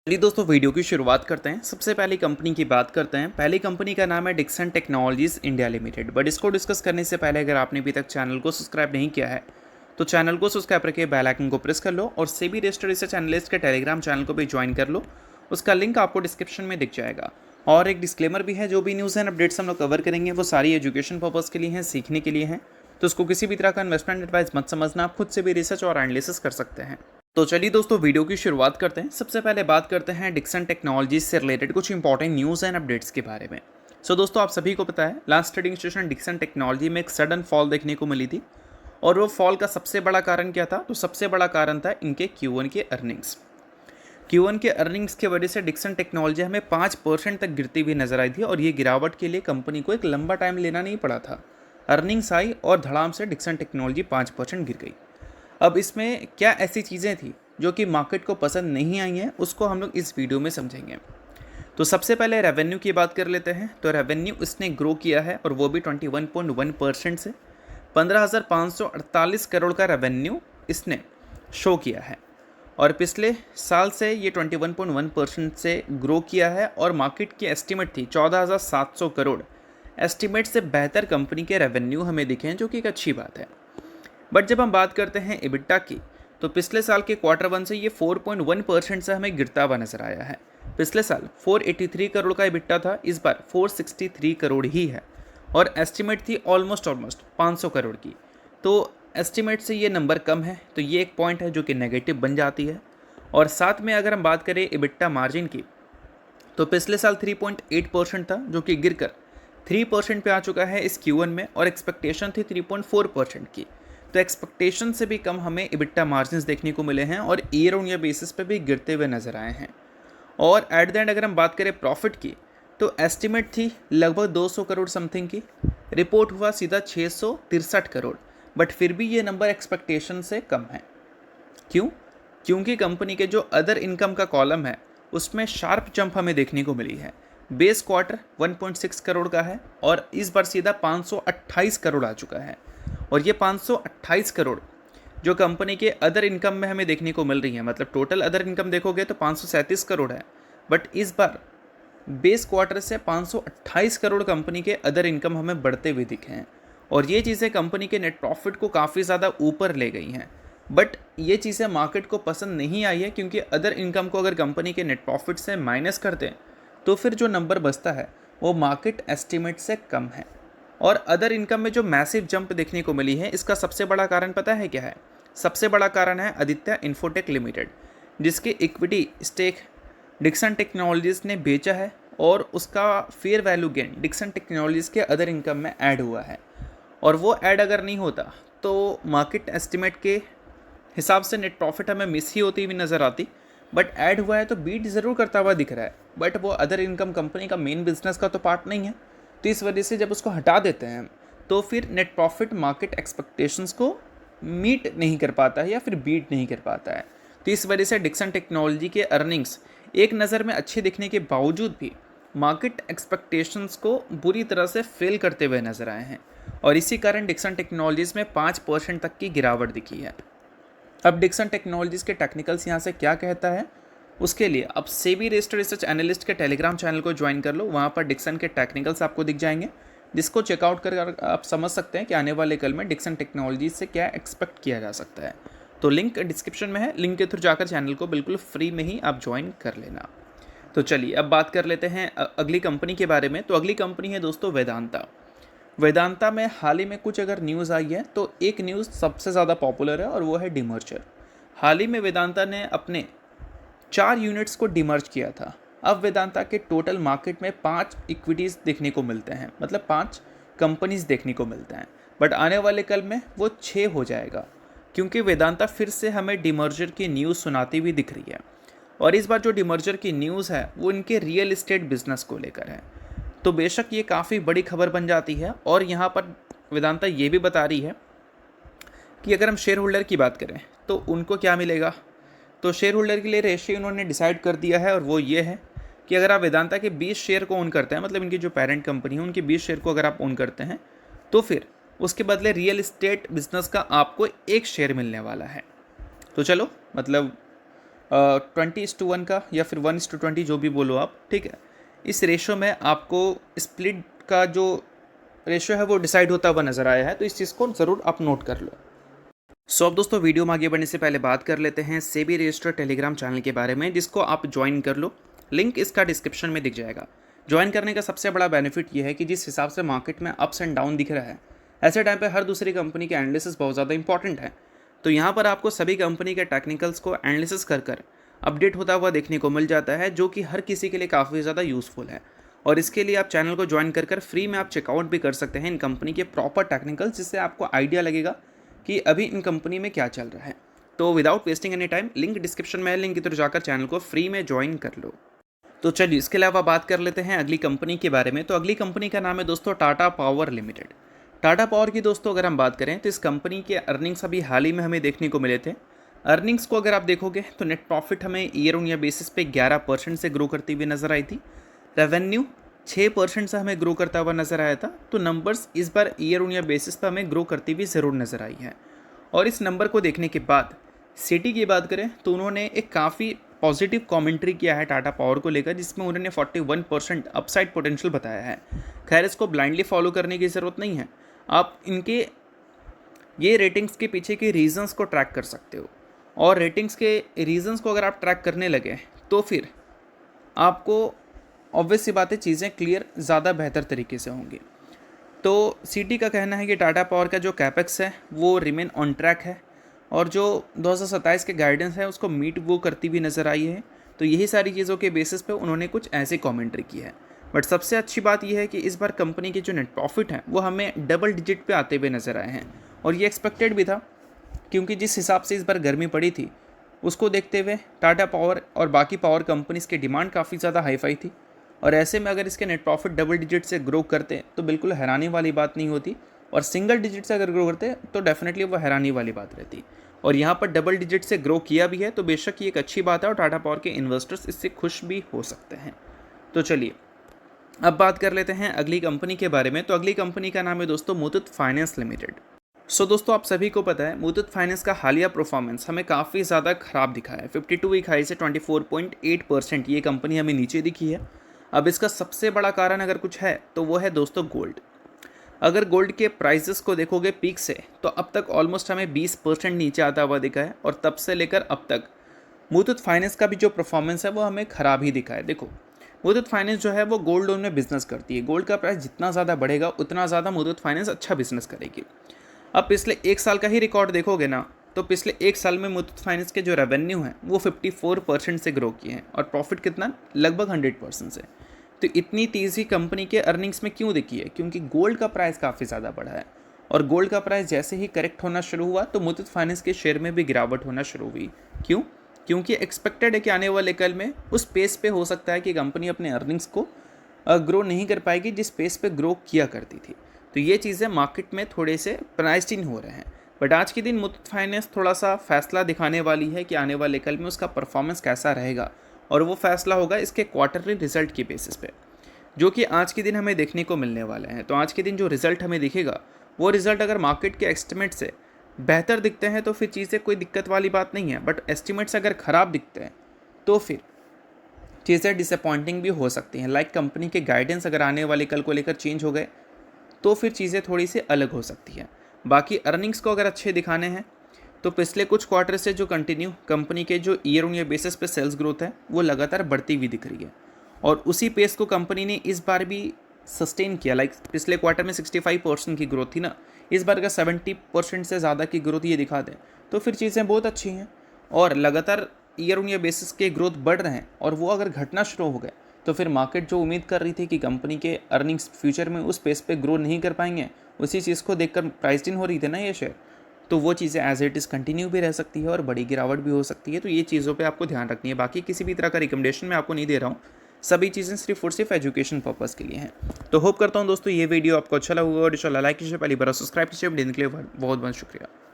चलिए दोस्तों वीडियो की शुरुआत करते हैं। सबसे पहली कंपनी की बात करते हैं। पहली कंपनी का नाम है Dixon Technologies India Limited. But इसको डिस्कस करने से पहले अगर आपने अभी तक चैनल को सब्सक्राइब नहीं किया है तो चैनल को सब्सक्राइब करके बेल आइकन को प्रेस कर लो और सेबी रजिस्टर्ड रिसर्च एनालिस्ट के टेलीग्राम चैनल को भी ज्वाइन कर लो। उसका लिंक आपको डिस्क्रिप्शन में दिख जाएगा। और एक डिस्क्लेमर भी है, जो भी न्यूज़ एंड अपडेट्स हम लोग कवर करेंगे वो सारी एजुकेशन पर्पज़ के लिए हैं, सीखने के लिए हैं। तो उसको किसी भी तरह का इन्वेस्टमेंट एडवाइस मत समझना, आप खुद से भी रिसर्च और एनालिसिस कर सकते हैं। तो चलिए दोस्तों वीडियो की शुरुआत करते हैं। सबसे पहले बात करते हैं डिक्सन टेक्नोलॉजीज से रिलेटेड कुछ इंपॉर्टेंट न्यूज़ एंड अपडेट्स के बारे में। दोस्तों आप सभी को पता है, last trading session Dixon technology में एक सडन फॉल देखने को मिली थी। और वो फॉल का सबसे बड़ा कारण क्या था? तो सबसे बड़ा कारण था इनके Q1 के अर्निंग्स। Q1 के अर्निंग्स की वजह से डिक्सन टेक्नोलॉजी हमें 5% तक गिरती हुई नजर आई थी और ये गिरावट के लिए कंपनी को एक लंबा टाइम लेना नहीं पड़ा था। अर्निंग्स आई और धड़ाम से डिक्सन टेक्नोलॉजी 5% गिर गई। अब इसमें क्या ऐसी चीज़ें थी जो कि मार्केट को पसंद नहीं आई हैं, उसको हम लोग इस वीडियो में समझेंगे। तो सबसे पहले रेवेन्यू की बात कर लेते हैं। तो रेवेन्यू इसने ग्रो किया है और वो भी 21.1% से 15,548 करोड़ का रेवेन्यू इसने शो किया है। और पिछले साल से ये 21.1% से ग्रो किया है और मार्केट की एस्टिमेट थी 14,700 करोड़। एस्टिमेट से बेहतर कंपनी के रेवेन्यू हमें दिखे हैं, जो कि एक अच्छी बात है। बट जब हम बात करते हैं EBITDA की, तो पिछले साल के Q1 से ये 4.1% से हमें गिरता हुआ नजर आया है। पिछले साल 483 करोड़ का EBITDA था, इस बार 463 करोड़ ही है। और एस्टिमेट थी ऑलमोस्ट 500 करोड़ की। तो एस्टिमेट से ये नंबर कम है, तो ये एक पॉइंट है जो कि नेगेटिव बन जाती है। और साथ में अगर हम बात करें EBITDA मार्जिन की, तो पिछले साल 3.8% था, जो कि गिरकर 3% पे आ चुका है इस Q1 में। और एक्सपेक्टेशन थी 3.4% की। तो एक्सपेक्टेशन से भी कम हमें EBITDA मार्जिन्स देखने को मिले हैं और ईयर ऑन ईयर बेसिस पे भी गिरते हुए नजर आए हैं। और एट द एंड अगर हम बात करें प्रॉफिट की, तो एस्टिमेट थी लगभग 200 करोड़ समथिंग की, रिपोर्ट हुआ सीधा 663 करोड़। बट फिर भी ये नंबर एक्सपेक्टेशन से कम है। क्यों? क्योंकि कंपनी के जो अदर इनकम का कॉलम है उसमें शार्प जंप हमें देखने को मिली है। बेस क्वार्टर 1.6 करोड़ का है और इस बार सीधा 528 करोड़ आ चुका है। और ये 528 करोड़ जो कंपनी के अदर इनकम में हमें देखने को मिल रही है, मतलब टोटल अदर इनकम देखोगे तो 537 करोड़ है। बट इस बार बेस क्वार्टर से 528 करोड़ कंपनी के अदर इनकम हमें बढ़ते हुए दिखे हैं। और ये चीज़ें कंपनी के नेट प्रॉफिट को काफ़ी ज़्यादा ऊपर ले गई हैं। बट ये चीज़ें मार्केट को पसंद नहीं आई है, क्योंकि अदर इनकम को अगर कंपनी के नेट प्रॉफिट से माइनस कर दें तो फिर जो नंबर बचता है वो मार्केट एस्टिमेट से कम है। और अदर इनकम में जो मैसिव जंप देखने को मिली है, इसका सबसे बड़ा कारण पता है क्या है? सबसे बड़ा कारण है आदित्य इन्फोटेक लिमिटेड, जिसके इक्विटी स्टेक डिक्सन टेक्नोलॉजीज ने बेचा है और उसका fair value gain Dixon Technologies के अदर इनकम में ऐड हुआ है। और वो ऐड अगर नहीं होता तो मार्केट एस्टिमेट के हिसाब से नेट प्रॉफिट हमें मिस ही होती हुई नज़र आती। बट ऐड हुआ है तो बीट ज़रूर करता हुआ दिख रहा है, बट वो अदर इनकम कंपनी का मेन बिजनेस का तो पार्ट नहीं है। तो इस वजह से जब उसको हटा देते हैं तो फिर नेट प्रॉफिट मार्केट एक्सपेक्टेशंस को मीट नहीं कर पाता है या फिर बीट नहीं कर पाता है। तो इस वजह से डिक्सन टेक्नोलॉजी के अर्निंग्स एक नज़र में अच्छे दिखने के बावजूद भी मार्केट एक्सपेक्टेशंस को बुरी तरह से फेल करते हुए नजर आए हैं। और इसी कारण डिक्सन टेक्नोलॉजीज़ में 5% तक की गिरावट दिखी है। अब डिक्सन टेक्नोलॉजीज़ के टेक्निकल्स यहाँ से क्या कहता है, उसके लिए अब सेबी रजिस्टर्ड रिसर्च एनालिस्ट के टेलीग्राम चैनल को ज्वाइन कर लो। वहाँ पर डिक्सन के टेक्निकल्स आपको दिख जाएंगे, जिसको चेकआउट कर आप समझ सकते हैं कि आने वाले कल में डिक्सन टेक्नोलॉजीज से क्या एक्सपेक्ट किया जा सकता है। तो लिंक डिस्क्रिप्शन में है, लिंक के थ्रू जाकर चैनल को बिल्कुल फ्री में ही आप ज्वाइन कर लेना। तो चलिए अब बात कर लेते हैं अगली कंपनी के बारे में। तो अगली कंपनी है दोस्तों वेदांता। वेदांता में हाल ही में कुछ अगर न्यूज़ आई है तो एक न्यूज़ सबसे ज़्यादा पॉपुलर है और वो है डिमर्जर। हाल ही में वेदांता ने अपने 4 यूनिट्स को डिमर्ज किया था। अब वेदांता के टोटल मार्केट में 5 इक्विटीज़ देखने को मिलते हैं, मतलब 5 कंपनीज देखने को मिलते हैं। बट आने वाले कल में वो 6 हो जाएगा, क्योंकि वेदांता फिर से हमें डिमर्जर की न्यूज़ सुनाती हुई दिख रही है। और इस बार जो डिमर्जर की न्यूज़ है वो इनके रियल इस्टेट बिजनेस को लेकर है। तो बेशक ये काफ़ी बड़ी खबर बन जाती है। और यहाँ पर वेदांता ये भी बता रही है कि अगर हम शेयर होल्डर की बात करें तो उनको क्या मिलेगा। तो शेयर होल्डर के लिए रेशियो उन्होंने डिसाइड कर दिया है और वो ये है कि अगर आप वेदांता के 20 शेयर को ओन करते हैं, मतलब इनकी जो पेरेंट कंपनी है उनके 20 शेयर को अगर आप ओन करते हैं, तो फिर उसके बदले रियल इस्टेट बिजनेस का आपको 1 शेयर मिलने वाला है। तो चलो, मतलब 20:1 का या फिर 1:20 जो भी बोलो आप, ठीक है। इस रेशो में आपको स्प्लिट का जो रेशो है वो डिसाइड होता हुआ नज़र आया है, तो इस चीज़ को ज़रूर आप नोट कर लो। सो अब दोस्तों वीडियो में आगे बढ़ने से पहले बात कर लेते हैं सेबी रजिस्टर्ड टेलीग्राम चैनल के बारे में, जिसको आप ज्वाइन कर लो। लिंक इसका डिस्क्रिप्शन में दिख जाएगा। ज्वाइन करने का सबसे बड़ा बेनिफिट ये है कि जिस हिसाब से मार्केट में अप्स एंड डाउन दिख रहा है, ऐसे टाइम पे हर दूसरी कंपनी के एनालिसिस बहुत ज़्यादा इंपॉर्टेंट है। तो यहाँ पर आपको सभी कंपनी के टेक्निकल्स को एनालिसिस कर अपडेट होता हुआ देखने को मिल जाता है, जो कि हर किसी के लिए काफ़ी ज़्यादा यूज़फुल है। और इसके लिए आप चैनल को ज्वाइन कर फ्री में आप चेकआउट भी कर सकते हैं इन कंपनी के प्रॉपर टेक्निकल्स, जिससे आपको आइडिया लगेगा कि अभी इन कंपनी में क्या चल रहा है। तो without wasting any time, link description में है, लिंक की तरफ जाकर चैनल को फ्री में ज्वाइन कर लो। तो चलिए इसके अलावा बात कर लेते हैं अगली कंपनी के बारे में। तो अगली कंपनी का नाम है दोस्तों Tata power limited. Tata power की दोस्तों अगर हम बात करें तो इस कंपनी के अर्निंग्स अभी हाल ही में हमें देखने को मिले थे। अर्निंग्स को अगर आप देखोगे तो नेट प्रॉफिट हमें ईयर ऑन ईयर बेसिस पे 11% से ग्रो करती हुई नजर आई थी। रेवेन्यू 6% से हमें ग्रो करता हुआ नजर आया था। तो नंबर्स इस बार ईयर ऑन ईयर बेसिस पर हमें ग्रो करती हुई ज़रूर नजर आई है। और इस नंबर को देखने के बाद सिटी की बात करें तो उन्होंने एक काफ़ी पॉजिटिव कमेंट्री किया है टाटा पावर को लेकर, जिसमें उन्होंने 41% अपसाइड पोटेंशियल बताया है। खैर इसको ब्लाइंडली फॉलो करने की ज़रूरत नहीं है, आप इनके ये रेटिंग्स के पीछे के रीजंस को ट्रैक कर सकते हो। और रेटिंग्स के रीजंस को अगर आप ट्रैक करने लगे तो फिर आपको ऑब्वियस सी बातें चीज़ें क्लियर ज़्यादा बेहतर तरीके से होंगी। तो सिटी का कहना है कि टाटा पावर का जो कैपेक्स है वो रिमेन ऑन ट्रैक है, और जो 2027 के गाइडेंस है उसको मीट वो करती हुई नज़र आई है। तो यही सारी चीज़ों के बेसिस पे उन्होंने कुछ ऐसी कमेंट्री की है। बट सबसे अच्छी बात यह है कि इस बार कंपनी के जो नेट प्रॉफिट हैं वो हमें डबल डिजिट पे आते हुए नज़र आए हैं, और ये एक्सपेक्टेड भी था, क्योंकि जिस हिसाब से इस बार गर्मी पड़ी थी उसको देखते हुए टाटा पावर और बाकी पावर कंपनीज़ की डिमांड काफ़ी ज़्यादा हाईफाई थी। और ऐसे में अगर इसके नेट प्रॉफिट डबल डिजिट से ग्रो करते तो बिल्कुल हैरानी वाली बात नहीं होती, और सिंगल डिजिट से अगर ग्रो करते तो डेफिनेटली वो हैरानी वाली बात रहती। और यहाँ पर डबल डिजिट से ग्रो किया भी है, तो बेशक ये एक अच्छी बात है और टाटा पावर के इन्वेस्टर्स इससे खुश भी हो सकते हैं। तो चलिए अब बात कर लेते हैं अगली कंपनी के बारे में। तो अगली कंपनी का नाम है दोस्तों मुथूट फाइनेंस लिमिटेड। सो दोस्तों आप सभी को पता है मुथूट फाइनेंस का हालिया परफॉर्मेंस हमें काफ़ी ज़्यादा ख़राब दिखा है। 52 वीक हाई से 24.8% ये कंपनी हमें नीचे दिखी है। अब इसका सबसे बड़ा कारण अगर कुछ है तो वो है दोस्तों गोल्ड। अगर गोल्ड के प्राइसेस को देखोगे पीक से, तो अब तक ऑलमोस्ट हमें 20% नीचे आता हुआ दिखा है, और तब से लेकर अब तक मुथूट फाइनेंस का भी जो परफॉर्मेंस है वो हमें ख़राब ही दिखा है। देखो मुथूट फाइनेंस जो है वो गोल्ड लोन में बिजनेस करती है। गोल्ड का प्राइस जितना ज़्यादा बढ़ेगा उतना ज़्यादा मुथूट फाइनेंस अच्छा बिजनेस करेगी। अब पिछले एक साल का ही रिकॉर्ड देखोगे ना, तो पिछले एक साल में मुथूट फाइनेंस के जो रेवेन्यू है वो 54% से ग्रो किए हैं, और प्रॉफिट कितना, लगभग 100% से। तो इतनी तेज़ी कंपनी के अर्निंग्स में क्यों दिखी है? क्योंकि गोल्ड का प्राइस काफ़ी ज़्यादा बढ़ा है, और गोल्ड का प्राइस जैसे ही करेक्ट होना शुरू हुआ तो मुथूट फाइनेंस के शेयर में भी गिरावट होना शुरू हुई। क्यों? क्योंकि एक्सपेक्टेड है कि आने वाले कल में उस पेस पे हो सकता है कि कंपनी अपने अर्निंग्स को ग्रो नहीं कर पाएगी जिस पेस पे ग्रो किया करती थी। तो ये चीज़ें मार्केट में थोड़े से प्राइस्ड इन हो रहे हैं। बट आज के दिन मुथूट फाइनेंस थोड़ा सा फैसला दिखाने वाली है कि आने वाले कल में उसका परफॉर्मेंस कैसा रहेगा, और वो फैसला होगा इसके क्वार्टरली रिजल्ट के बेसिस पे, जो कि आज के दिन हमें देखने को मिलने वाले हैं। तो आज के दिन जो रिज़ल्ट हमें दिखेगा वो रिज़ल्ट अगर मार्केट के एस्टिमेट से बेहतर दिखते हैं तो फिर चीज़ें कोई दिक्कत वाली बात नहीं है, बट एस्टिमेट्स अगर ख़राब दिखते हैं तो फिर चीज़ें डिसअपॉइंटिंग भी हो सकती हैं। लाइक कंपनी के गाइडेंस अगर आने वाले कल को लेकर चेंज हो गए तो फिर चीज़ें थोड़ी सी अलग हो सकती हैं। बाकी अर्निंग्स को अगर अच्छे दिखाने हैं तो पिछले कुछ क्वार्टर से जो कंटिन्यू कंपनी के जो ईयर ऑन ईयर बेसिस पे सेल्स ग्रोथ है वो लगातार बढ़ती हुई दिख रही है, और उसी पेस को कंपनी ने इस बार भी सस्टेन किया। लाइक पिछले क्वार्टर में 65% की ग्रोथ थी ना, इस बार का 70% से ज़्यादा की ग्रोथ ये दिखा दें तो फिर चीज़ें बहुत अच्छी हैं, और लगातार ईयर ऑन ईयर बेसिस के ग्रोथ बढ़ रहे हैं, और वो अगर घटना शुरू हो गए तो फिर मार्केट जो उम्मीद कर रही थी कि कंपनी के अर्निंग्स फ्यूचर में उस पेस पे ग्रो नहीं कर पाएंगे, उसी चीज़ को देखकर प्राइस इन हो रही थी ना ये शेयर, तो वो चीज़ें एज इट इज़ कंटिन्यू भी रह सकती है और बड़ी गिरावट भी हो सकती है। तो ये चीज़ों पे आपको ध्यान रखनी है। बाकी किसी भी तरह का रिकमेंडेशन मैं आपको नहीं दे रहा हूँ, सभी चीज़ें सिर्फ और सिर्फ एजुकेशन पर्पज़ के लिए हैं। तो होप करता हूँ दोस्तों ये वीडियो आपको अच्छा लगा होगा, और इंशाल्लाह लाइक कीजिए, पहली बार सब्सक्राइब कीजिए। देने के लिए बहुत बहुत शुक्रिया।